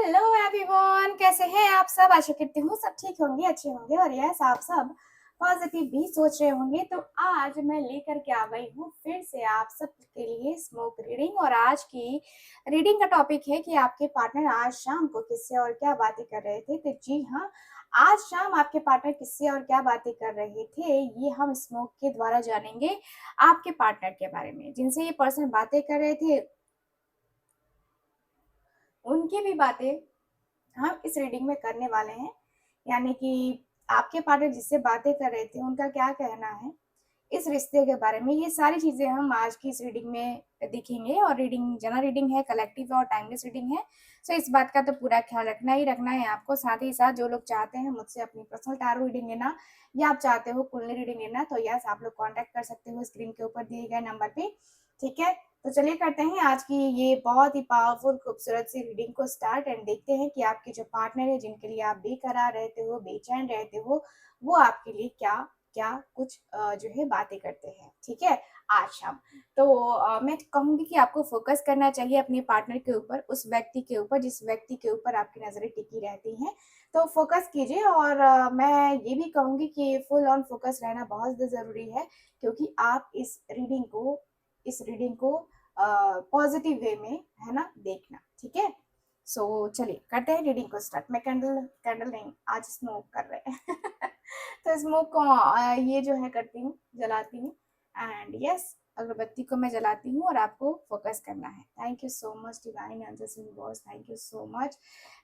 Hello everyone, कैसे हैं आप सब। आशा करती हूँ सब ठीक होंगे, अच्छे होंगे और यस आप सब पॉजिटिव भी सोच रहे होंगे। तो आज मैं लेकर के आ गई हूँ फिर से आप सब के लिए स्मोक रीडिंग। और आज की रीडिंग का टॉपिक है कि आपके पार्टनर आज शाम को किससे और क्या बातें कर रहे थे। तो जी हाँ, आज शाम आपके पार्टनर किससे और क्या बातें कर रहे थे ये हम स्मोक के द्वारा जानेंगे। आपके पार्टनर के बारे में जिनसे ये पर्सन बातें कर रहे थे, उनकी भी बातें हम इस रीडिंग में करने वाले हैं। यानी कि आपके पार्टनर जिससे बातें कर रहे थे उनका क्या कहना है इस रिश्ते के बारे में, ये सारी चीजें हम आज की इस रीडिंग में दिखेंगे। और रीडिंग जनरल रीडिंग है, कलेक्टिव और टाइमलेस रीडिंग है। सो इस बात का तो पूरा ख्याल रखना ही रखना है आपको। साथ ही साथ जो लोग चाहते हैं मुझसे अपनी पर्सनल टैरो रीडिंग लेना या आप चाहते हो कुंडली रीडिंग लेना, तो यस आप लोग कांटेक्ट कर सकते हो स्क्रीन के ऊपर दिए गए नंबर पे। ठीक है, तो चलिए करते हैं आज की ये बहुत ही पावरफुल खूबसूरत सी रीडिंग को स्टार्ट एंड देखते हैं कि आपके जो पार्टनर है जिनके लिए आप बेकरार रहते हो, बेचैन रहते हो, वो आपके लिए क्या क्या कुछ जो है बातें करते हैं। ठीक है, आज शाम तो मैं कहूंगी कि आपको फोकस करना चाहिए अपने पार्टनर के ऊपर, उस व्यक्ति के ऊपर जिस व्यक्ति के ऊपर आपकी नजरें टिकी रहती हैं। तो फोकस कीजिए। और मैं ये भी कहूंगी कि फुल ऑन फोकस रहना बहुत जरूरी है, क्योंकि आप इस रीडिंग को पॉजिटिव वे में है ना देखना। ठीक है, सो चलिए करते हैं रीडिंग को स्टार्ट। मैं कैंडल कैंडल नहीं, आज स्मोक कर रहे हैं तो स्मोक को ये जो है करती हूँ, जलाती हूँ। एंड यस, अगरबत्ती को मैं जलाती हूँ और आपको फोकस करना है। Thank you so much divine angels universe, thank you so much.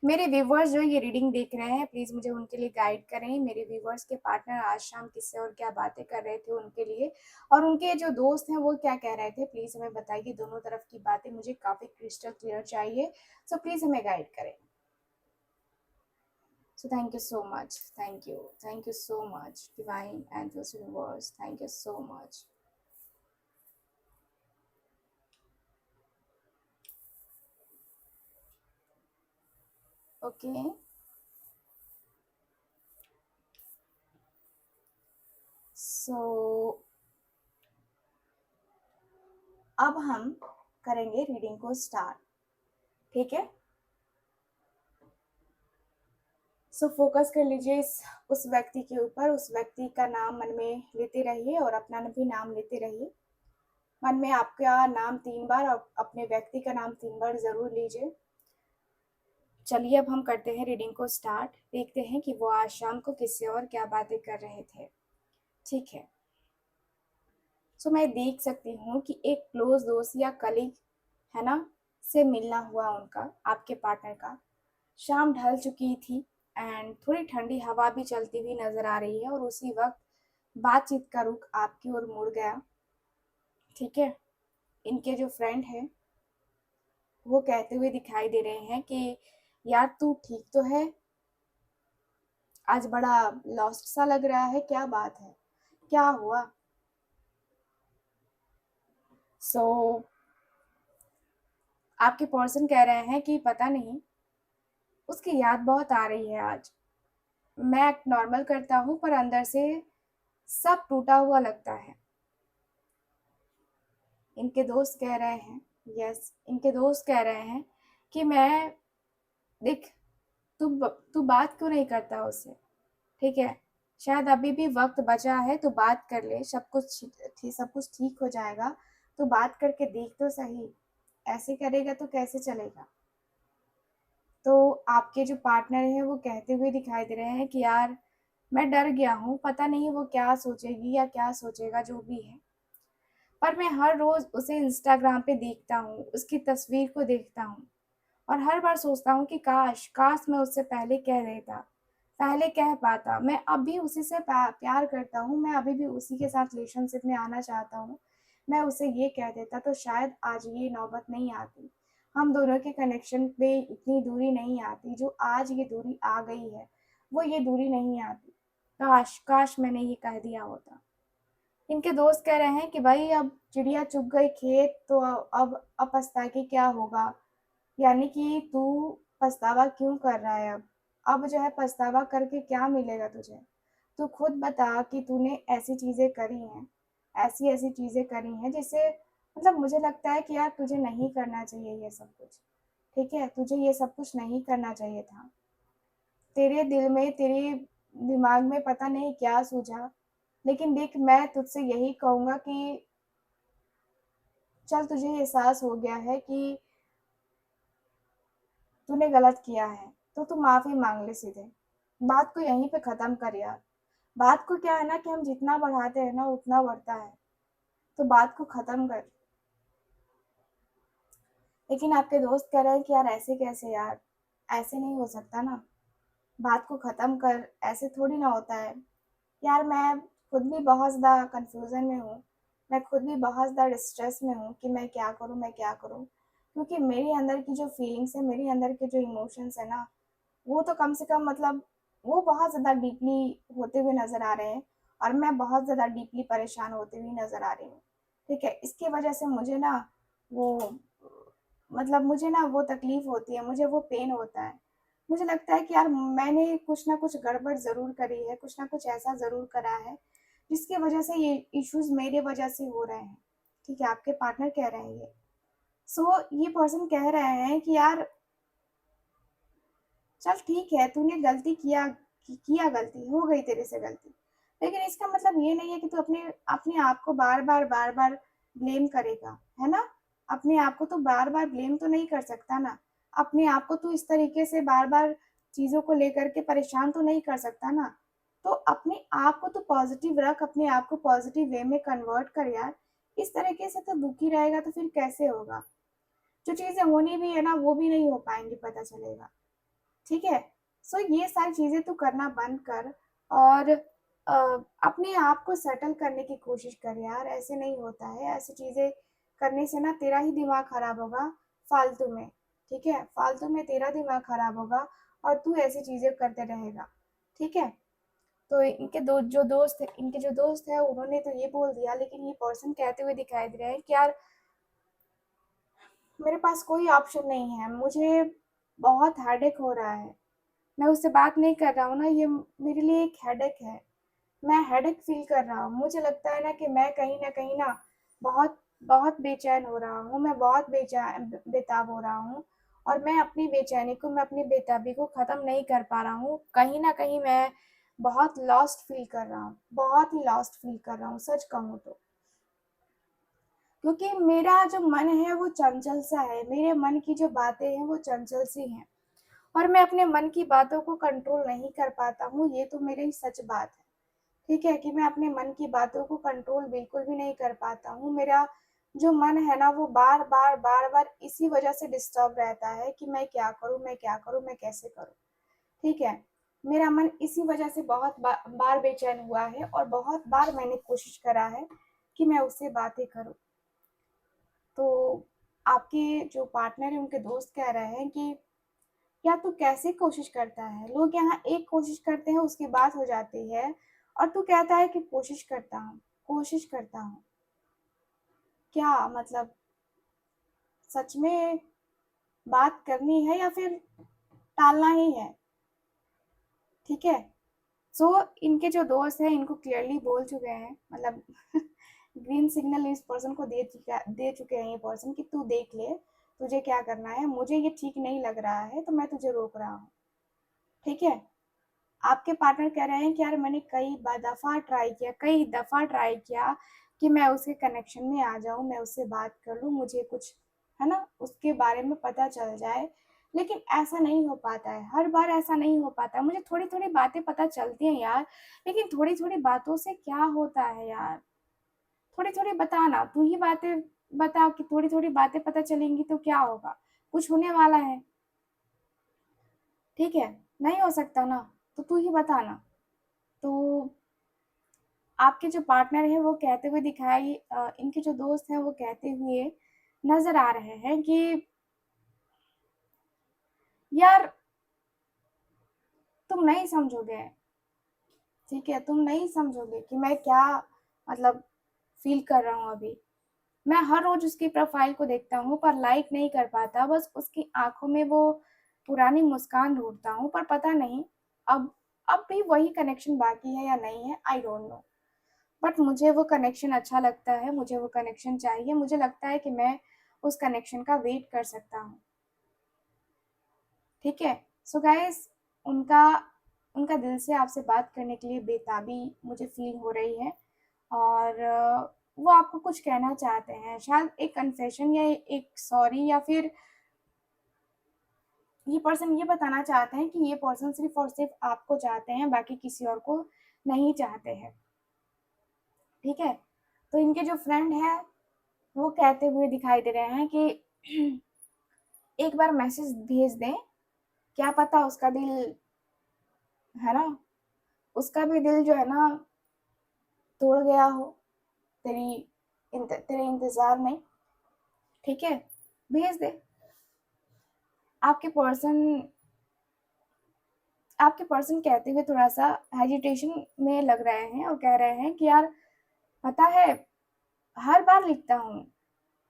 मेरे व्यूवर्स जो ये रीडिंग देख रहे हैं प्लीज मुझे उनके लिए गाइड करें। मेरे व्यूवर्स के पार्टनर आज शाम किससे और क्या बातें कर रहे थे उनके लिए, और उनके जो दोस्त हैं वो क्या कह रहे थे, प्लीज हमें बताइए। दोनों तरफ की बातें मुझे काफी क्रिस्टल क्लियर चाहिए, सो प्लीज हमें गाइड करें। So thank you so much. Thank you so much, divine angels universe. Thank you so much. Okay. So अब हम करेंगे रीडिंग को स्टार्ट। ठीक है, सो फोकस कर लीजिए उस व्यक्ति के ऊपर। उस व्यक्ति का नाम मन में लेते रहिए और अपना भी नाम लेते रहिए। मन में आपका नाम 3 बार और अपने व्यक्ति का नाम 3 बार जरूर लीजिए। चलिए अब हम करते हैं रीडिंग को स्टार्ट। देखते हैं कि वो आज शाम को किससे और क्या बातें कर रहे थे। ठीक है, सो मैं देख सकती हूँ कि एक क्लोज दोस्त या कलीग है ना से मिलना हुआ उनका, आपके पार्टनर का। शाम ढल चुकी थी एंड थोड़ी ठंडी हवा भी चलती हुई नजर आ रही है, और उसी वक्त बातचीत का रुख आपकी ओर मुड़ गया। ठीक है, इनके जो फ्रेंड है वो कहते हुए दिखाई दे रहे हैं कि यार तू ठीक तो है, आज बड़ा लॉस्ट सा लग रहा है, क्या बात है, क्या हुआ। सो आपके पर्सन कह रहे हैं कि पता नहीं, उसकी याद बहुत आ रही है आज। मैं एक्ट नॉर्मल करता हूँ पर अंदर से सब टूटा हुआ लगता है। इनके दोस्त कह रहे हैं, यस इनके दोस्त कह रहे हैं कि मैं, देख तू तू बात क्यों नहीं करता उससे। ठीक है, शायद अभी भी वक्त बचा है, तो बात कर ले, सब कुछ ठीक हो जाएगा। तो बात करके देख तो सही, ऐसे करेगा तो कैसे चलेगा। तो आपके जो पार्टनर है वो कहते हुए दिखाई दे रहे हैं कि यार मैं डर गया हूँ, पता नहीं वो क्या सोचेगी या क्या सोचेगा, जो भी है। पर मैं हर रोज उसे इंस्टाग्राम पे देखता हूँ, उसकी तस्वीर को देखता हूँ, और हर बार सोचता हूँ कि काश काश मैं उससे पहले कह देता, पहले कह पाता। मैं अब भी उसी से प्यार करता हूँ, मैं अभी भी उसी के साथ रिलेशनशिप में आना चाहता हूँ। मैं उसे ये कह देता तो शायद आज ये नौबत नहीं आती, हम दोनों के कनेक्शन पे इतनी दूरी नहीं आती, जो आज ये दूरी आ गई है वो ये दूरी नहीं आती। काश काश मैंने ये कह दिया होता। इनके दोस्त कह रहे हैं कि भाई अब चिड़िया चुग गई खेत, तो अब पछता के क्या होगा। यानी कि तू पछतावा क्यों कर रहा है। अब जो है पछतावा करके क्या मिलेगा तुझे। तू खुद बता कि तूने ऐसी चीजें करी हैं, ऐसी ऐसी चीजें करी हैं जिससे मतलब मुझे लगता है कि यार तुझे नहीं करना चाहिए ये सब कुछ। ठीक है? तुझे ये सब कुछ नहीं करना चाहिए था। तेरे दिल में, तेरे दिमाग में पता नहीं क्या सूझा, लेकिन देख मैं तुझसे यही कहूँगा कि चल तुझे एहसास हो गया है कि तूने गलत किया है, तो तू माफ़ी माँग ले सीधे। बात को यहीं पे ख़त्म कर यार। बात को क्या है ना कि हम जितना बढ़ाते हैं ना उतना बढ़ता है, तो बात को ख़त्म कर। लेकिन आपके दोस्त कह रहे हैं कि यार ऐसे कैसे यार, ऐसे नहीं हो सकता ना, बात को ख़त्म कर, ऐसे थोड़ी ना होता है। यार मैं खुद भी बहुत ज़्यादा कन्फ्यूज़न में हूँ, मैं खुद भी बहुत ज़्यादा डिस्ट्रेस में हूँ कि मैं क्या करूँ, मैं क्या करूँ? क्योंकि मेरे अंदर की जो फीलिंग्स है, मेरे अंदर के जो इमोशंस है ना, वो तो कम से कम मतलब वो बहुत ज़्यादा डीपली होते हुए नज़र आ रहे हैं और मैं बहुत ज़्यादा डीपली परेशान होती हुई नज़र आ रही हूँ। ठीक है? इसकी वजह से मुझे ना वो मतलब मुझे ना वो तकलीफ़ होती है, मुझे वो पेन होता है। मुझे लगता है कि यार मैंने कुछ न कुछ गड़बड़ ज़रूर करी है, कुछ न कुछ ऐसा ज़रूर करा है, जिसकी वजह से ये इश्यूज़ मेरे वजह से हो रहे हैं। ठीक है? आपके पार्टनर कह रहे हैं ये। सो ये पर्सन कह रहे हैं कि यार चल ठीक है, तूने गलती किया गलती, हो गई तेरे से गलती। लेकिन इसका मतलब ये नहीं है कि तू अपने अपने आप को बार-बार ब्लेम करेगा, है ना? अपने आप को तू बार-बार ब्लेम तो नहीं कर सकता ना। अपने आप को तू इस तरीके से बार-बार चीज़ों को लेकर के परेशान तो नहीं कर सकता ना। तो अपने आप को तू पॉज़िटिव रख, अपने आप को पॉज़िटिव वे में कन्वर्ट कर यार। इस तरीके से तो दुखी रहेगा तो फिर कैसे होगा? जो चीज़ें होनी भी है ना, वो भी नहीं हो पाएँगी पता चलेगा। ठीक है? सो ये सारी चीज़ें तू करना बंद कर और अपने आप को सेटल करने की कोशिश कर यार, ऐसे नहीं होता है, ऐसी चीज़ें करने से ना तेरा ही दिमाग खराब होगा फालतू में, ठीक है? फालतू में तेरा दिमाग खराब होगा और तू ऐसी चीज़ें करते रहेगा, ठीक है? तो इनके जो दोस्त हैं उन्होंने तो ये बोल दिया लेकिन ये पर्सन कहते हुए दिखाई दे रहे हैं कि यार मेरे पास कोई ऑप्शन नहीं है, मुझे बहुत हेडेक हो रहा है। मैं उससे बात नहीं कर रहा हूँ ना, ये मेरे लिए एक हेडेक है। मैं हेडेक फ़ील कर रहा हूँ। मुझे लगता है ना कि मैं कहीं न कहीं ना बहुत बहुत बेचैन हो रहा हूँ, मैं बहुत बेताब हो रहा हूँ और मैं अपनी बेचैनी को, मैं अपनी बेताबी को ख़त्म नहीं कर पा रहा हूँ। कहीं न कहीं मैं बहुत लॉस्ट फ़ील कर रहा हूँ, बहुत ही लॉस्ट फ़ील कर रहा हूँ, सच कहूँ तो। क्योंकि मेरा जो मन है वो चंचल-सा है, मेरे मन की जो बातें हैं वो चंचल-सी हैं। और मैं अपने मन की बातों को कंट्रोल नहीं कर पाता हूँ, ये तो मेरी सच बात है। ठीक है? कि मैं अपने मन की बातों को कंट्रोल बिल्कुल भी नहीं कर पाता हूँ। मेरा जो मन है ना वो बार-बार इसी वज़ह से डिस्टर्ब रहता है कि मैं क्या करूँ, मैं क्या करूँ, मैं कैसे करूँ? ठीक है? मेरा मन इसी वज़ह से बहुत बार बेचैन हुआ है और बहुत बार मैंने कोशिश करा है कि मैं उससे बातें करूँ। तो आपके जो पार्टनर हैं उनके दोस्त कह रहे हैं कि या तू कैसे कोशिश करता है? लोग यहाँ एक कोशिश करते हैं उसकी बात हो जाती है और तू कहता है कि कोशिश करता हूँ। क्या मतलब सच में बात करनी है या फिर टालना ही है? ठीक है? सो इनके जो दोस्त हैं इनको क्लियरली बोल चुके हैं मतलब ग्रीन सिग्नल इस पर्सन को दे चुके हैं ये पर्सन कि तू देख ले, तुझे क्या करना है, मुझे ये ठीक नहीं लग रहा है तो मैं तुझे रोक रहा हूँ। ठीक है? आपके पार्टनर कह रहे हैं कि यार मैंने कई दफ़ा ट्राई किया कि मैं उसके कनेक्शन में आ जाऊँ, मैं उससे बात कर लूँ, मुझे कुछ है ना, उसके बारे में पता चल जाए। लेकिन ऐसा नहीं हो पाता है, हर बार ऐसा नहीं हो पाता है। मुझे थोड़ी-थोड़ी बातें पता चलती हैं यार, लेकिन थोड़ी-थोड़ी बातों से क्या होता है यार? थोड़ी-थोड़ी बता ना, तू ही बातें बता कि थोड़ी-थोड़ी बातें पता चलेंगी तो क्या होगा? कुछ होने वाला है, ठीक है? नहीं हो सकता ना, तो तू ही बता ना। तो आपके जो पार्टनर हैं वो कहते हुए इनके जो दोस्त हैं वो कहते हुए नज़र आ रहे हैं कि यार तुम नहीं समझोगे, ठीक है? तुम नहीं समझोगे कि मैं क्या मतलब फ़ील कर रहा हूँ अभी। मैं हर रोज़ उसकी प्रोफ़ाइल को देखता हूँ पर लाइक नहीं कर पाता, बस उसकी आँखों में वो पुरानी मुस्कान ढूँढता हूँ पर पता नहीं अब अब भी वही कनेक्शन बाकी है या नहीं है, आई डोंट नो। बट मुझे वो कनेक्शन अच्छा लगता है, मुझे वो कनेक्शन चाहिए, मुझे लगता है कि मैं उस कनेक्शन का वेट कर सकता हूँ। ठीक है। सो गाइस, उनका उनका दिल से आपसे बात करने के लिए बेताबी मुझे फील हो रही है, और वो आपको कुछ कहना चाहते हैं, शायद एक कन्फेशन या एक सॉरी, या फिर ये पर्सन ये बताना चाहते हैं कि ये पर्सन सिर्फ और सिर्फ आपको चाहते हैं, बाकी किसी और को नहीं चाहते हैं। ठीक है। तो इनके जो फ्रेंड है वो कहते हुए दिखाई दे रहे हैं कि एक बार मैसेज भेज दें, क्या पता उसका दिल, है ना, उसका भी दिल जो है ना तोड़ गया हो तेरे इंतजार में। ठीक है, भेज दे। आपके पर्सन आपके पर्सन कहते हुए थोड़ा सा हेजिटेशन में लग रहे हैं और कह रहे हैं कि यार, पता है, हर बार लिखता हूँ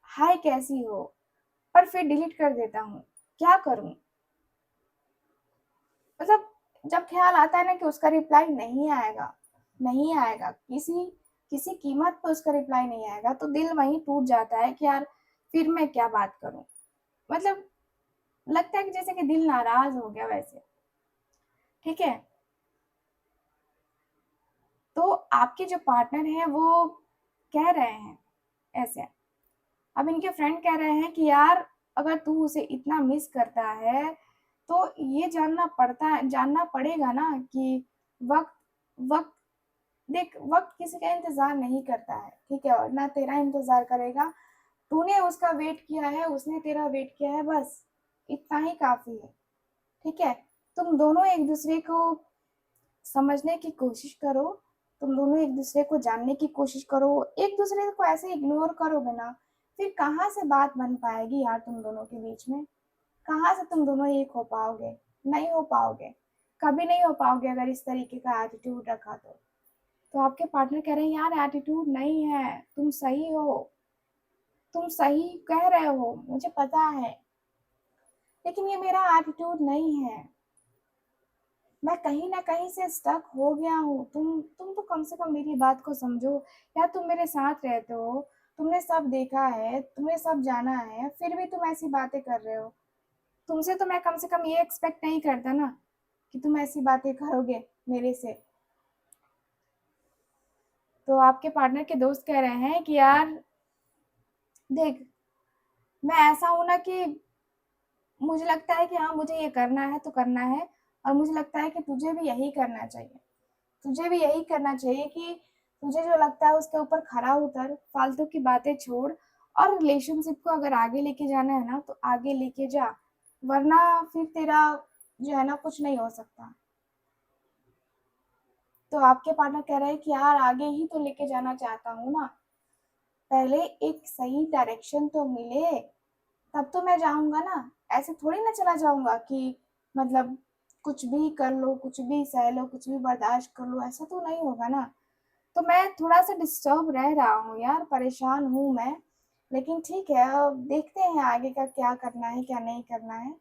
हाय कैसी हो, पर फिर डिलीट कर देता हूँ, क्या करूँ। मतलब जब ख्याल आता है ना कि उसका रिप्लाई नहीं आएगा, नहीं आएगा, किसी किसी कीमत पर उसका रिप्लाई नहीं आएगा, तो दिल वहीं टूट जाता है कि यार, फिर मैं क्या बात करूं। मतलब लगता है कि जैसे कि दिल नाराज हो गया वैसे। ठीक है। तो आपके जो पार्टनर हैं वो कह रहे हैं ऐसे। अब इनके फ्रेंड कह रहे हैं कि यार, अगर तू उसे इतना मिस करता है तो ये जानना पड़ेगा ना कि वक्त वक्त देख, वक्त किसी का इंतजार नहीं करता है। ठीक है, और ना तेरा इंतजार करेगा। तूने उसका वेट किया है, उसने तेरा वेट किया है, बस इतना ही काफी है। ठीक है। तुम दोनों एक दूसरे को समझने की कोशिश करो, तुम दोनों एक दूसरे को जानने की कोशिश करो। एक दूसरे को ऐसे इग्नोर करोगे ना, फिर कहाँ से बात बन पाएगी यार तुम दोनों के बीच में। कहाँ से तुम दोनों एक हो पाओगे। नहीं हो पाओगे, कभी नहीं हो पाओगे अगर इस तरीके का एटीट्यूड रखा तो आपके पार्टनर कह रहे हैं यार, एटीट्यूड नहीं है, तुम सही हो, तुम सही कह रहे हो, मुझे पता है, लेकिन ये मेरा एटीट्यूड नहीं है। मैं कहीं ना कहीं से स्टक हो गया हूँ। तुम तो कम से कम मेरी बात को समझो। यार, तुम मेरे साथ रहते हो, तुमने सब देखा है, तुमने सब जाना है, फिर भी तुम ऐसी बातें कर रहे हो। तुमसे तो मैं कम से कम ये एक्सपेक्ट नहीं करता ना कि तुम ऐसी बातें करोगे मेरे से। तो आपके पार्टनर के दोस्त कह रहे हैं कि यार देख, मैं ऐसा हूं ना कि मुझे लगता है कि हाँ, मुझे ये करना है तो करना है, और मुझे लगता है कि तुझे भी यही करना चाहिए। तुझे भी यही करना चाहिए कि तुझे जो लगता है उसके ऊपर खरा उतर, फालतू की बातें छोड़, और रिलेशनशिप को अगर आगे लेके जाना है ना तो आगे लेके जा, वरना फिर तेरा जो है ना कुछ नहीं हो सकता। तो आपके पार्टनर कह रहे हैं कि यार, आगे ही तो लेके जाना चाहता हूँ ना, पहले एक सही डायरेक्शन तो मिले, तब तो मैं जाऊंगा ना। ऐसे थोड़ी ना चला जाऊंगा कि मतलब कुछ भी कर लो, कुछ भी सह लो, कुछ भी बर्दाश्त कर लो, ऐसा तो नहीं होगा ना। तो मैं थोड़ा सा डिस्टर्ब रह रहा हूँ यार, परेशान हूँ मैं। लेकिन ठीक है, अब देखते हैं आगे का क्या करना है क्या नहीं करना है।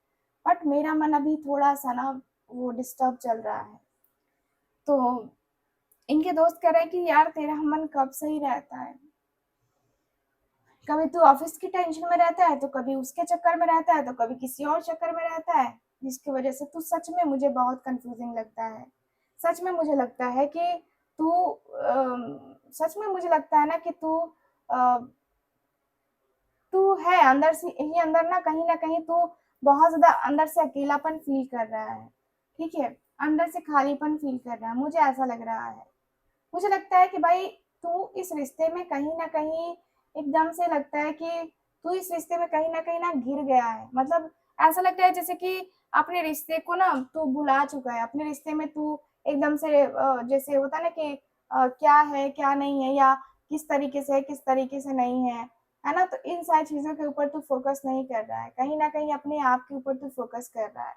बट मेरा मन अभी थोड़ा सा ना वो डिस्टर्ब चल रहा है। तो इनके दोस्त कह रहे हैं कि यार, तेरा मन कब सही रहता है। कभी तू ऑफिस की टेंशन में रहता है, तो कभी उसके चक्कर में रहता है, तो कभी किसी और चक्कर में रहता है, जिसकी वजह से तू सच में मुझे बहुत कंफ्यूजिंग लगता है। सच में मुझे लगता है कि तू सच में मुझे लगता है ना कि अ, तू है अंदर से ही अंदर ना कहीं तू बहुत ज्यादा अंदर से अकेलापन फील कर रहा है। ठीक है, अंदर से खालीपन फील कर रहा है, मुझे ऐसा लग रहा है। मुझे लगता है कि भाई, तू इस रिश्ते में कहीं ना कहीं एकदम से लगता है कि तू इस रिश्ते में कहीं ना गिर गया है। मतलब ऐसा लगता है जैसे कि अपने रिश्ते को ना तू भुला चुका है। अपने रिश्ते में तू एकदम से जैसे होता है ना कि क्या है क्या नहीं है, या किस तरीके से है किस तरीके से नहीं है ना। तो इन सारी चीजों के ऊपर तू फोकस नहीं कर रहा है, कहीं ना कहीं अपने आप के ऊपर तू फोकस कर रहा है।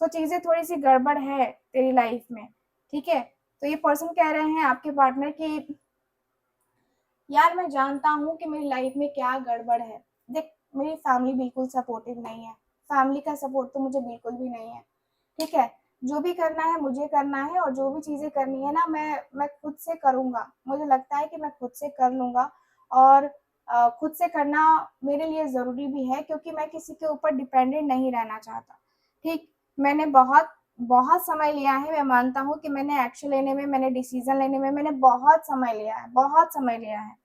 सो चीजें थोड़ी सी गड़बड़ है तेरी लाइफ में। ठीक है। तो ये पर्सन कह रहे हैं आपके पार्टनर की, यार, मैं जानता हूँ कि मेरी लाइफ में क्या गड़बड़ है। देख, मेरी फैमिली बिल्कुल सपोर्टिव नहीं है। फैमिली का सपोर्ट तो मुझे बिल्कुल भी नहीं है। ठीक है। जो भी करना है मुझे करना है, और जो भी चीजें करनी है ना, मैं खुद से करूंगा। मुझे लगता है कि मैं खुद से कर लूंगा, और खुद से करना मेरे लिए जरूरी भी है, क्योंकि मैं किसी के ऊपर डिपेंडेंट नहीं रहना चाहता। ठीक। मैंने बहुत बहुत समय लिया है, मैं मानता हूँ कि मैंने एक्शन लेने में, मैंने डिसीज़न लेने में मैंने बहुत समय लिया है, बहुत समय लिया है,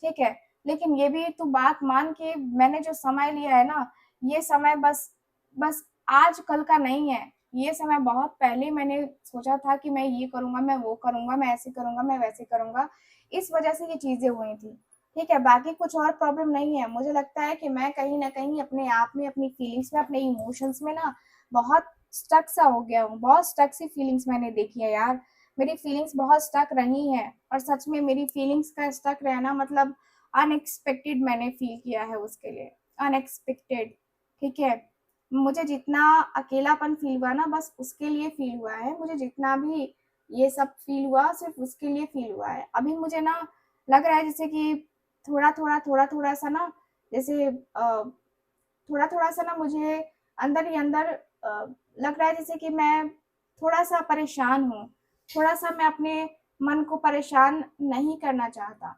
ठीक है? लेकिन ये भी तू बात मान कि मैंने जो समय लिया है ना, ये समय बस आज-कल का नहीं है। ये समय बहुत पहले मैंने सोचा था कि मैं ये करूँगा, मैं वो करूँगा, मैं ऐसे करूँगा, मैं वैसे करूँगा। इस वजह से ये चीज़ें हुई थी, ठीक है? बाकी कुछ और प्रॉब्लम नहीं है। मुझे लगता है कि मैं कहीं न कहीं अपने आप में, अपनी फीलिंग्स में, अपने इमोशंस में ना बहुत स्टक सा हो गया हूँ, बहुत स्टक सी फीलिंग्स मैंने देखी है यार। मेरी फीलिंग्स बहुत स्टक रही हैं और सच में मेरी फीलिंग्स का स्टक रहना मतलब अनएक्सपेक्टेड मैंने फ़ील किया है उसके लिए, अनएक्सपेक्टेड, ठीक है? मुझे जितना अकेलापन फ़ील हुआ ना बस उसके लिए फ़ील हुआ है, मुझे जितना भी ये सब फ़ील हुआ सिर्फ़ उसके लिए फ़ील हुआ है। अभी मुझे ना लग रहा है जैसे कि थोड़ा-थोड़ा, थोड़ा-थोड़ा सा ना जैसे थोड़ा-थोड़ा सा ना मुझे अंदर ही अंदर लग रहा है जैसे कि मैं थोड़ा-सा परेशान हूँ। थोड़ा-सा मैं अपने मन को परेशान नहीं करना चाहता,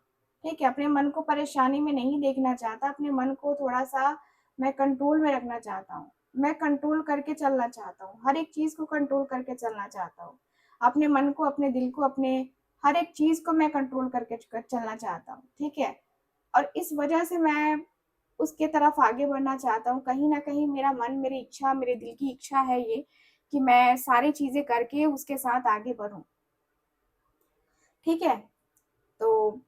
ठीक है? अपने मन को परेशानी में नहीं देखना चाहता, अपने मन को थोड़ा-सा मैं कंट्रोल में रखना चाहता हूँ। मैं कंट्रोल करके चलना चाहता हूँ, हर एक चीज़ को कंट्रोल करके चलना चाहता हूँ। अपने मन को, अपने दिल को, अपने हर एक चीज़ को मैं कंट्रोल करके चलना चाहता हूँ, ठीक है? और इस वजह से मैं उसके तरफ आगे बढ़ना चाहता हूँ। कहीं न कहीं मेरा मन, मेरी इच्छा, मेरे दिल की इच्छा है ये कि मैं सारी चीज़ें करके उसके साथ आगे बढ़ूँ, ठीक है? तो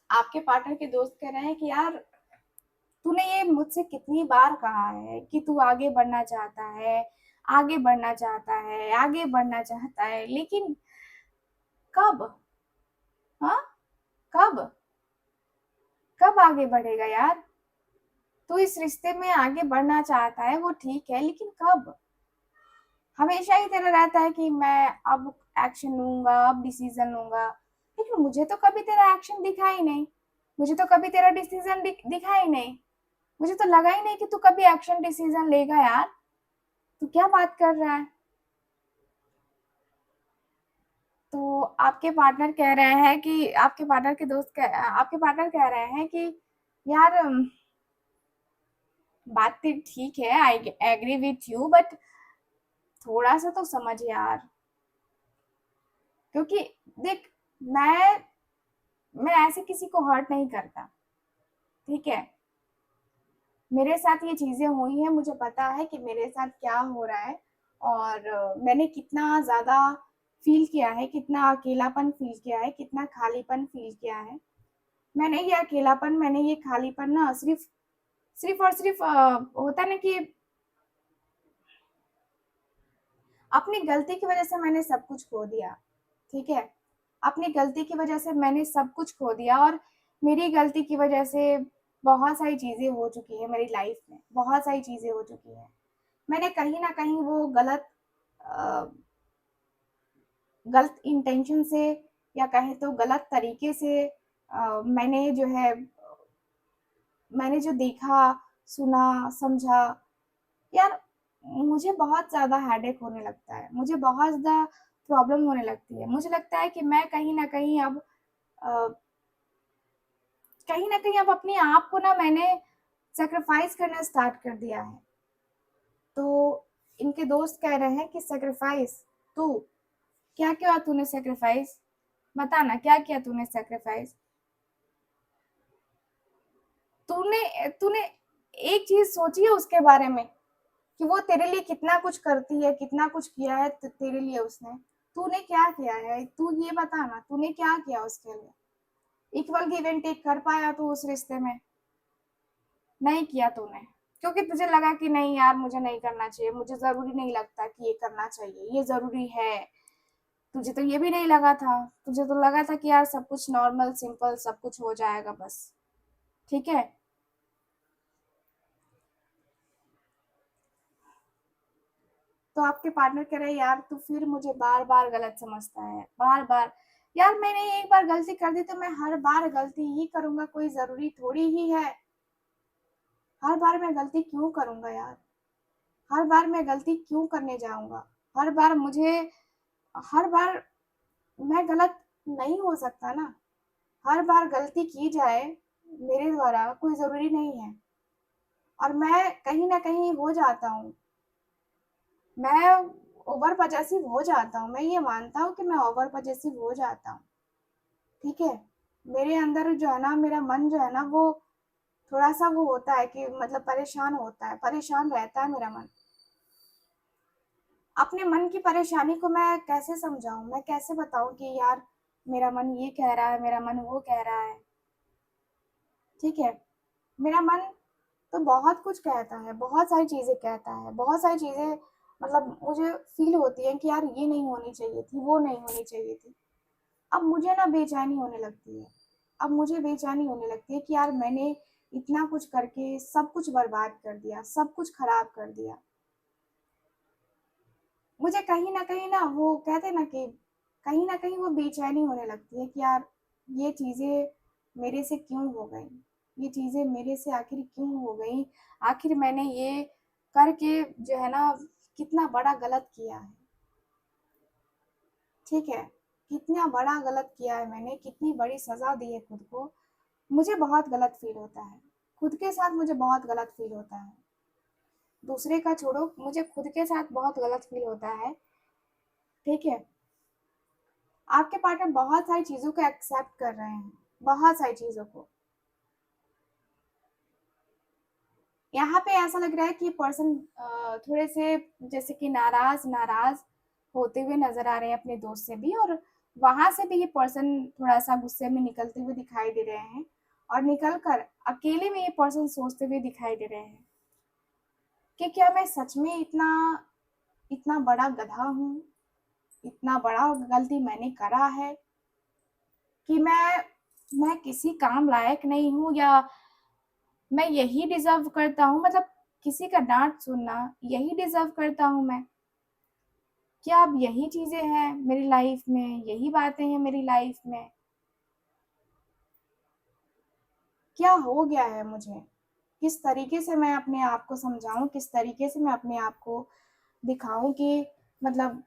आपके पार्टनर के दोस्त कह रहे हैं कि यार तूने ये मुझसे कितनी बार कहा है कि तू आगे बढ़ना चाहता है, आगे बढ़ना चाहता है, आगे बढ़ना चाहता है, लेकिन कब? हाँ? कब? कब आगे बढ़ेगा यार? तू इस रिश्ते में आगे बढ़ना चाहता है वो ठीक है, लेकिन कब? हमेशा ही तेरा रहता है कि मैं अब एक्शन लूँगा, अब डिसीज़न लूँगा, लेकिन मुझे तो कभी तेरा एक्शन दिखा ही नहीं। मुझे तो कभी तेरा डिसीज़न दिखा ही नहीं। मुझे तो लगा ही नहीं कि तू कभी एक्शन डिसीज़न लेगा यार। तू क्या बात कर रहा है? तो आपके पार्टनर कह रहे हैं कि यार बात तो ठीक है, I agree with you but थोड़ा-सा तो समझ यार। क्योंकि देख मैं मैं ऐसे किसी को हर्ट नहीं करता, ठीक है? मेरे साथ ये चीज़ें हुई हैं, मुझे पता है कि मेरे साथ क्या हो रहा है और मैंने कितना ज़्यादा फ़ील किया है, कितना अकेलापन फ़ील किया है, कितना खालीपन फ़ील किया है। मैंने ये अकेलापन, मैंने ये खालीपन ना सिर्फ़ और सिर्फ़ होता है ना कि अपनी गलती की वज़ह से मैंने सब कुछ खो दिया, ठीक है? अपनी गलती की वज़ह से मैंने सब कुछ खो दिया और मेरी गलती की वज़ह से बहुत सारी चीज़ें हो चुकी हैं मेरी लाइफ़ में, बहुत सारी चीज़ें हो चुकी हैं। मैंने कहीं न कहीं वो अ, गलत इंटेंशन से या कहें तो गलत तरीके से मैंने जो है मैंने जो देखा, सुना, समझा, यार मुझे बहुत ज़्यादा हेडेक होने लगता है। मुझे बहुत ज़्यादा प्रॉब्लम होने लगती है। मुझे लगता है कि मैं कहीं न कहीं अब अ, कहीं न कहीं अब अपने आप को ना मैंने सैक्रिफ़ाइस करना स्टार्ट कर दिया है। तो इनके दोस्त कह रहे हैं कि सैक्रिफ़ाइस तू क्या किया तूने सैक्रिफ़ाइस? बता ना क्या किया तूने सैक्रिफ़ाइस? तूने तूने एक चीज़ सोची है उसके बारे में कि वो तेरे लिए कितना कुछ करती है, कितना कुछ किया है तेरे लिए उसने? तूने क्या किया है? तू ये बता ना, तूने क्या किया उसके लिए? इक्वल गिव एंड टेक कर पाया तू उस रिश्ते में? नहीं किया तूने। क्योंकि तुझे लगा कि नहीं यार मुझे नहीं करना चाहिए, मुझे ज़रूरी नहीं लगता कि ये करना चाहिए, ये ज़रूरी है। तुझे तो ये भी नहीं लगा था, तुझे तो लगा था कि यार सब कुछ नॉर्मल सिंपल सब कुछ हो जाएगा बस, ठीक है? तो आपके पार्टनर कह रहे हैं यार तू फिर मुझे बार-बार गलत समझता है, बार-बार। यार मैंने एक बार गलती कर दी तो मैं हर बार गलती ही करूँगा, कोई ज़रूरी थोड़ी ही है। हर बार मैं गलती क्यों करूँगा यार? हर बार मैं गलती क्यों करने जाऊँगा? हर बार मुझे हर बार मैं गलत नहीं हो सकता ना। हर बार गलती की जाए मेरे द्वारा कोई ज़रूरी नहीं है और मैं कहीं न कहीं हो जाता हूँ। मैं ओवर पजेसिव हो जाता हूँ, मैं ये मानता हूँ कि मैं ओवर पजेसिव हो जाता हूँ, ठीक है? मेरे अंदर जो है ना, मेरा मन जो है ना, वो थोड़ा-सा वो होता है कि मतलब परेशान होता है, परेशान रहता है मेरा मन। अपने मन की परेशानी को मैं कैसे समझाऊँ? मैं कैसे बताऊँ कि यार मेरा मन ये कह रहा है, मेरा मन वो कह रहा है, ठीक है? मेरा मन तो बहुत कुछ कहता है, बहुत सारी चीज़ें कहता है, बहुत सारी चीज़ें मतलब मुझे फ़ील होती है कि यार ये नहीं होनी चाहिए थी, वो नहीं होनी चाहिए थी। अब मुझे ना बेचैनी होने लगती है। अब मुझे बेचैनी होने लगती है कि यार मैंने इतना कुछ करके सब कुछ बर्बाद कर दिया, सब कुछ खराब कर दिया। मुझे कहीं न कहीं ना वो कहते हैं ना कि कहीं न कहीं वो बेचैनी होने लगती है कि यार ये चीज़ें मेरे से क्यों हो गई? ये चीज़ें मेरे से आखिर क्यों हो गई? आखिर मैंने ये करके जो है ना कितना बड़ा गलत किया है, ठीक है? कितना बड़ा गलत किया है मैंने, कितनी बड़ी सज़ा दी है खुद को। मुझे बहुत गलत फ़ील होता है। खुद के साथ मुझे बहुत गलत फ़ील होता है। दूसरे का छोड़ो, मुझे खुद के साथ बहुत गलत फ़ील होता है, ठीक है? आपके पार्टनर बहुत सारी चीज़ों को एक्सेप्ट कर रहे हैं, बहुत सारी चीज़ों को। यहाँ पे ऐसा लग रहा है कि पर्सन थोड़े से जैसे कि नाराज़ होते हुए नज़र आ रहे हैं अपने दोस्त से भी, और वहाँ से भी ये पर्सन थोड़ा-सा गुस्से में निकलते हुए दिखाई दे रहे हैं, और निकल कर अकेले में ये पर्सन सोचते हुए दिखाई दे रहे हैं कि क्या मैं सच में इतना इतना बड़ा गधा हूँ? इतना बड़ा गलती मैंने करा है कि मैं किसी काम लायक नहीं हूँ, या मैं यही डिज़र्व करता हूँ, मतलब किसी का डाँट सुनना यही डिज़र्व करता हूँ मैं? क्या अब यही चीज़ें हैं मेरी लाइफ़ में, यही बातें हैं मेरी लाइफ़ में? क्या हो गया है मुझे? किस तरीके से मैं अपने आप को समझाऊँ, किस तरीके से मैं अपने आप को दिखाऊँ कि मतलब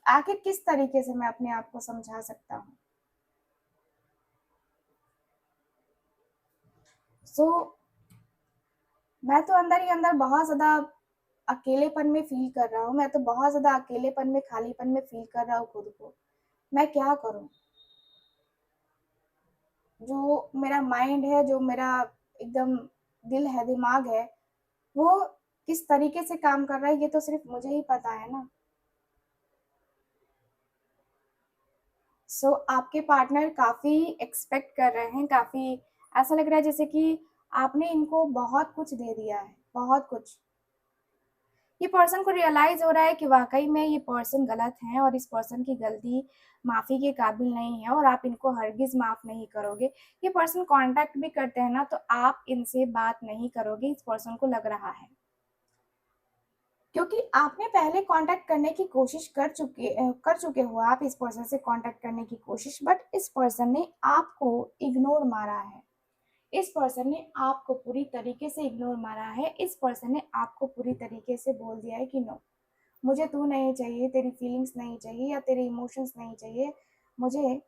आखिर किस तरीके से मैं अपने आप को समझा सकता हूँ? सो मैं तो अंदर ही अंदर बहुत ज़्यादा अकेलेपन में फ़ील कर रहा हूँ, मैं तो बहुत ज़्यादा अकेलेपन में, खालीपन में फ़ील कर रहा हूँ खुद को। मैं क्या करूँ? जो मेरा माइंड है, जो मेरा एकदम दिल है, दिमाग है, वो किस तरीके से काम कर रहा है, ये तो सिर्फ़ मुझे ही पता है ना। सो आपके पार्टनर काफ़ी एक्सपेक्ट कर रहे हैं, काफ़ी ऐसा लग रहा है जैसे कि आपने इनको बहुत कुछ दे दिया है, बहुत कुछ। ये पर्सन को रियलाइज़ हो रहा है कि वाक़ई में ये पर्सन गलत है, और इस पर्सन की गलती माफ़ी के काबिल नहीं है, और आप इनको हरगिज़ माफ़ नहीं करोगे। ये पर्सन कॉन्टैक्ट भी करते हैं ना, तो आप इनसे बात नहीं करोगे, इस पर्सन को लग रहा है। क्योंकि आपने पहले कॉन्टैक्ट करने की कोशिश कर चुके हो आप इस पर्सन से कॉन्टैक्ट करने की कोशिश, बट इस पर्सन ने आपको इग्नोर मारा है। इस पर्सन ने आपको पूरी तरीके से इग्नोर मारा है। इस पर्सन ने आपको पूरी तरीके से बोल दिया है कि नो, मुझे तू नहीं चाहिए, तेरी फीलिंग्स नहीं चाहिए, या तेरे इमोशंस नहीं चाहिए। मुझे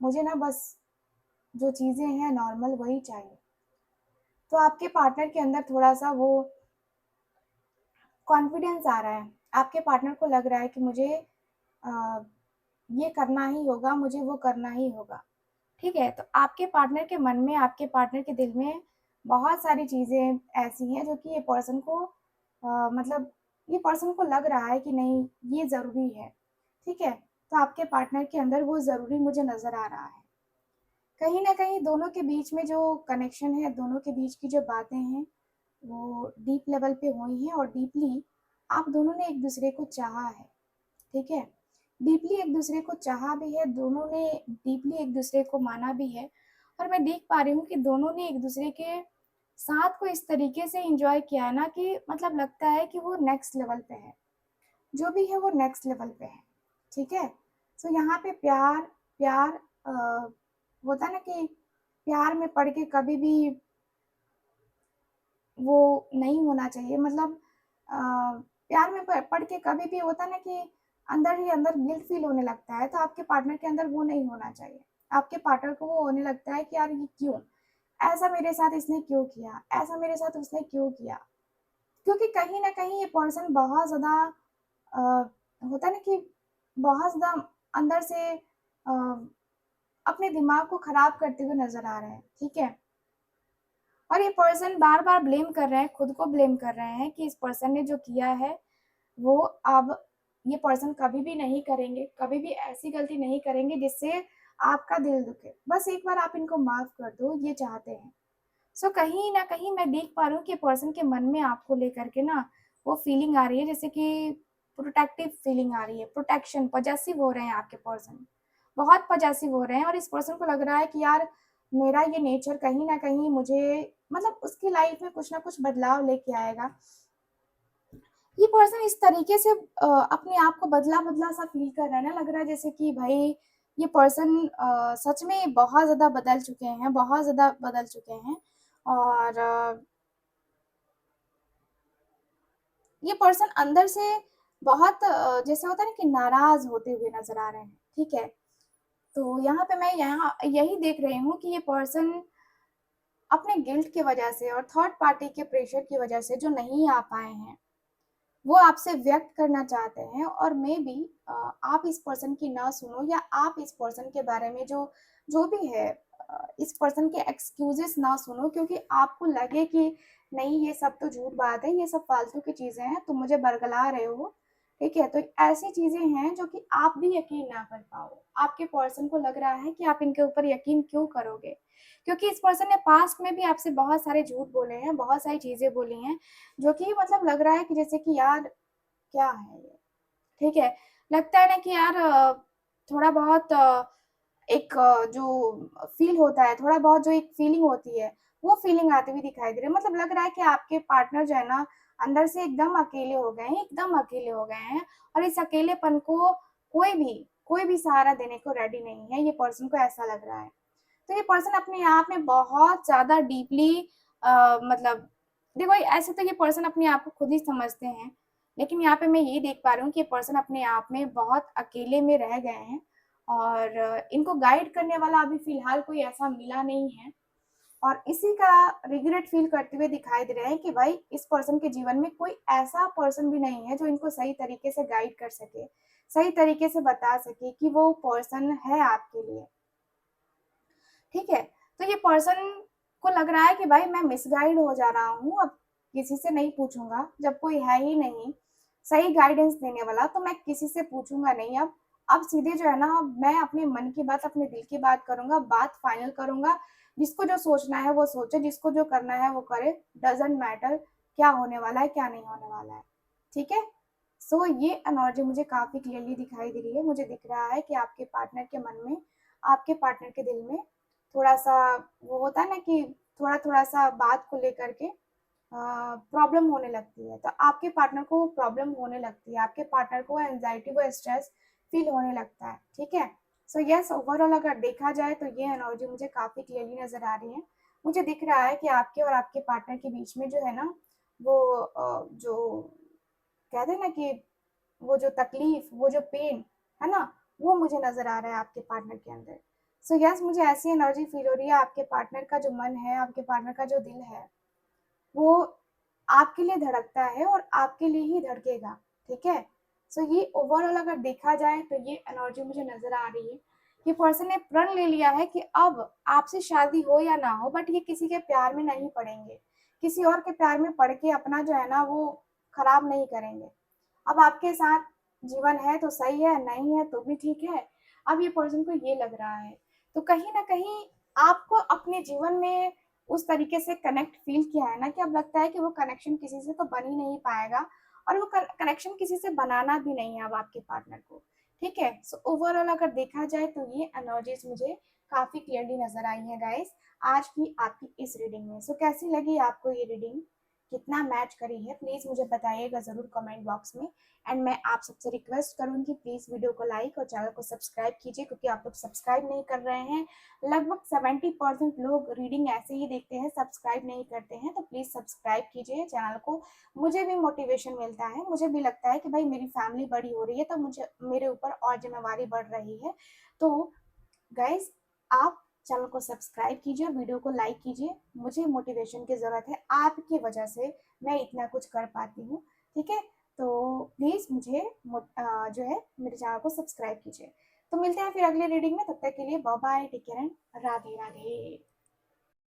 मुझे ना बस जो चीज़ें हैं नॉर्मल वही चाहिए। तो आपके पार्टनर के अंदर थोड़ा-सा वो कॉन्फिडेंस आ रहा है। आपके पार्टनर को लग रहा है कि मुझे अ, ये करना ही होगा, मुझे वो करना ही होगा। ठीक है? तो आपके पार्टनर के मन में, आपके पार्टनर के दिल में बहुत सारी चीज़ें ऐसी हैं जो कि ये पर्सन को मतलब ये पर्सन को लग रहा है कि नहीं, ये ज़रूरी है। ठीक है? तो आपके पार्टनर के अंदर वो ज़रूरी मुझे नज़र आ रहा है। कहीं न कहीं दोनों के बीच में जो कनेक्शन है, दोनों के बीच की जो बातें हैं, वो डीप लेवल पे हुई हैं, और डीपली आप दोनों ने एक-दूसरे को चाहा है। ठीक है? डीपली एक-दूसरे को चाहा भी है, दोनों ने डीपली एक-दूसरे को माना भी है, और मैं देख पा रही हूँ कि दोनों ने एक-दूसरे के साथ को इस तरीके से एन्जॉय किया है ना कि मतलब लगता है कि वो नेक्स्ट लेवल पे है। जो भी है वो नेक्स्ट लेवल पे है, ठीक है? सो यहाँ पे प्यार प्यार अ, होता है ना कि प्यार में पड़ के कभी भी वो नहीं होना चाहिए, मतलब अ, प्यार में प पड़ के कभी भी होता है ना कि अंदर ही अंदर गिल्ट फ़ील होने लगता है, तो आपके पार्टनर के अंदर वो नहीं होना चाहिए। आपके पार्टनर को वो होने लगता है कि यार ये क्यों? ऐसा मेरे साथ इसने क्यों किया? ऐसा मेरे साथ उसने क्यों किया? क्योंकि कहीं न कहीं ये पर्सन बहुत ज़्यादा अ, होता है ना कि बहुत ज़्यादा अंदर से अपने दिमाग को खराब करते हुए नज़र आ रहे हैं, ठीक है? और ये पर्सन बार-बार ब्लेम कर रहे हैं, खुद को ब्लेम कर रहे हैं कि इस पर्सन ने जो किया है, वो अब ये पर्सन कभी भी नहीं करेंगे, कभी भी ऐसी गलती नहीं करेंगे जिससे आपका दिल दुखे। बस एक बार आप इनको माफ़ कर दो, ये चाहते हैं। सो कहीं न कहीं मैं देख पा रही हूँ कि पर्सन के मन में आपको लेकर के ना वो फीलिंग आ रही है, जैसे कि प्रोटेक्टिव फीलिंग आ रही है, प्रोटेक्शन, पॉसेसिव हो रहे हैं आपके पर्सन। बहुत पॉसेसिव हो रहे हैं और इस पर्सन को लग रहा है कि यार मेरा ये नेचर कहीं न कहीं मुझे मतलब उसकी लाइफ में कुछ न कुछ बदलाव लेके आएगा। ये पर्सन इस तरीके से अपने आप को बदला-बदला सा फ़ील कर रहा है ना, लग रहा है जैसे कि भाई ये पर्सन सच में बहुत ज़्यादा बदल चुके हैं, बहुत ज़्यादा बदल चुके हैं और ये पर्सन अंदर से बहुत जैसे होता है ना कि नाराज़ होते हुए नज़र आ रहे हैं, ठीक है? तो यहाँ पे मैं यहाँ यही देख रही हूँ कि ये पर्सन अपने गिल्ट की वज़ह से और थर्ड पार्टी के प्रेशर की वज़ह से जो नहीं आ पाए हैं, वो आपसे व्यक्त करना चाहते हैं और मेबी आप इस पर्सन की ना सुनो या आप इस पर्सन के बारे में जो जो भी है इस पर्सन के एक्सक्यूज़ेज़ ना सुनो क्योंकि आपको लगे कि नहीं ये सब तो झूठ बात है, ये सब फालतू की चीज़ें हैं, तुम मुझे बरगला रहे हो, ठीक है? तो ऐसी चीज़ें हैं जो कि आप भी यकीन ना कर पाओ। आपके पर्सन को लग रहा है कि आप इनके ऊपर यकीन क्यों करोगे? क्योंकि इस पर्सन ने पास्ट में भी आपसे बहुत सारे झूठ बोले हैं, बहुत सारी चीज़ें बोली हैं जो कि मतलब लग रहा है कि जैसे कि यार क्या है ये? ठीक है? लगता है ना कि यार थोड़ा बहुत एक जो फ़ील होता है, थोड़ा बहुत जो एक फ़ीलिंग होती है, वो फ़ीलिंग आती हुई दिखाई दे रही है। मतलब लग रहा है कि आपके पार्टनर जो है ना, अंदर से एकदम अकेले हो गए हैं, एकदम अकेले हो गए हैं और इस अकेलेपन को कोई भी सहारा देने को रेडी नहीं है, ये पर्सन को ऐसा लग रहा है। तो ये पर्सन अपने आप में बहुत ज़्यादा डीपली मतलब देखो ऐसे तो ये पर्सन अपने आप को खुद ही समझते हैं, लेकिन यहाँ पे मैं ये देख पा रही हूँ कि ये पर्सन अपने आप में बहुत अकेले में रह गए हैं और इनको गाइड करने वाला अभी फ़िलहाल कोई ऐसा मिला नहीं है और इसी का रिग्रेट फ़ील करते हुए दिखाई दे रहे हैं कि भाई इस पर्सन के जीवन में कोई ऐसा पर्सन भी नहीं है जो इनको सही तरीके से गाइड कर सके, सही तरीके से बता सके कि वो पर्सन है आपके लिए। ठीक है? तो ये पर्सन को लग रहा है कि भाई मैं मिसगाइड हो जा रहा हूँ, अब किसी से नहीं पूछूँगा, जब कोई है ही नहीं सही गाइडेंस देने वाला तो मैं किसी से पूछूँगा नहीं अब। अब सीधे जो है ना मैं अपने मन की बात, अपने दिल की बात करूँगा, बात फाइनल करूँगा। जिसको जो सोचना है वो सोचे, जिसको जो करना है वो करे, डज़न्ट मैटर क्या होने वाला है, क्या नहीं होने वाला है। ठीक है? सो ये एनर्जी मुझे काफ़ी क्लियरली दिखाई दे रही है। मुझे दिख रहा है कि आपके पार्टनर के मन में, आपके पार्टनर के दिल में थोड़ा-सा वो होता है ना कि थोड़ा-थोड़ा सा बात को लेकर के प्रॉब्लम होने लगती है। तो आपके पार्टनर को प्रॉब्लम होने लगती है, आपके पार्टनर को एंग्ज़ायटी, वो स्ट्रेस फ़ील होने लगता है, ठीक है? सो येस ओवरऑल अगर देखा जाए तो ये एनर्जी मुझे काफ़ी क्लियरली नज़र आ रही है। मुझे दिख रहा है कि आपके और आपके पार्टनर के बीच में जो है ना, वो जो कहते हैं ना कि वो जो तकलीफ़, वो जो पेन, है ना? वो मुझे नज़र आ रहा है आपके पार्टनर के अंदर। सो येस मुझे ऐसी एनर्जी फ़ील हो रही है आपके पार्टनर का जो मन है, आपके पार्टनर का जो दिल है, वो आपके लिए धड़कता है और आपके लिए ही धड़केगा, ठीक है? सो ये ओवरऑल अगर देखा जाए तो ये एनर्जी मुझे नज़र आ रही है। ये पर्सन ने प्रण ले लिया है कि अब आपसे शादी हो या ना हो बट ये किसी के प्यार में नहीं पड़ेंगे। किसी और के प्यार में पड़ के अपना जो है ना वो खराब नहीं करेंगे। अब आपके साथ जीवन है तो सही है, नहीं है तो भी ठीक है। अब ये पर्सन को ये लग रहा है। तो कहीं न कहीं आपको अपने जीवन में उस तरीके से कनेक्ट फ़ील किया है ना कि अब लगता है कि वो कनेक्शन किसी से तो बन ही नहीं पाएगा और वो कनेक्शन किसी से बनाना भी नहीं है अब आपके पार्टनर को, ठीक है? सो ओवरऑल अगर देखा जाए तो ये एनर्जीज़ मुझे काफ़ी क्लियरली नज़र आई हैं गाइज़, आज की आपकी इस रीडिंग में। सो कैसी लगी आपको ये रीडिंग? कितना मैच करी है प्लीज़ मुझे बताइएगा ज़रूर कमेंट बॉक्स में एंड मैं आप सबसे रिक्वेस्ट करूँगी प्लीज़ वीडियो को लाइक और चैनल को सब्सक्राइब कीजिए क्योंकि आप लोग सब्सक्राइब नहीं कर रहे हैं। लगभग 70% लोग रीडिंग ऐसे ही देखते हैं, सब्सक्राइब नहीं करते हैं, तो प्लीज़ सब्सक्राइब कीजिए चैनल को। मुझे भी मोटिवेशन मिलता है, मुझे भी लगता है कि भाई मेरी फैमिली बड़ी हो रही है तो मुझे मेरे ऊपर और ज़िम्मेवारी बढ़ रही है। तो गाइज़ आप चैनल को सब्सक्राइब कीजिए और वीडियो को लाइक कीजिए। मुझे मोटिवेशन की ज़रूरत है, आपकी वजह से मैं इतना कुछ कर पाती हूँ। ठीक है, तो प्लीज़ मुझे जो है मेरे चैनल को सब्सक्राइब कीजिए। तो मिलते हैं फिर अगली रीडिंग में, तब तक के लिए bye bye, take care and Radhe Radhe.